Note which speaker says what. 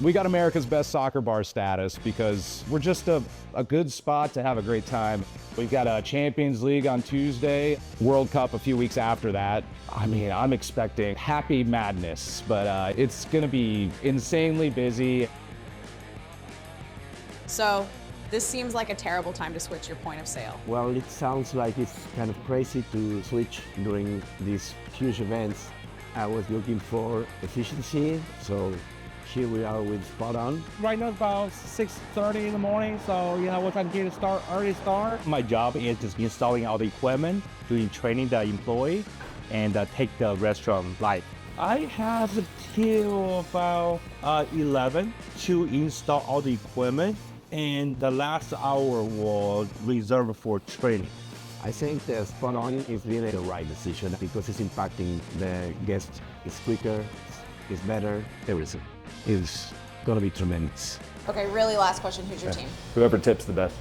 Speaker 1: We got America's best soccer bar status because we're just a good spot to have a great time. We've got a Champions League on Tuesday, World Cup a few weeks after that. I mean, I'm expecting happy madness, but it's gonna be insanely busy.
Speaker 2: So this seems like a terrible time to switch your point of sale.
Speaker 3: Well, it sounds like it's kind of crazy to switch during these huge events. I was looking for efficiency, so here we are with SpotOn.
Speaker 4: Right now it's about 6:30 in the morning, so we're trying to get a early start.
Speaker 5: My job is just installing all the equipment, doing training the employee, and take the restaurant live. I have till about 11 to install all the equipment, and the last hour was reserved for training.
Speaker 3: I think that SpotOn is really the right decision because it's impacting the guests. It's quicker, it's better, everything. It's gonna be tremendous.
Speaker 2: Okay, really last question, who's your team?
Speaker 1: Whoever tips the best.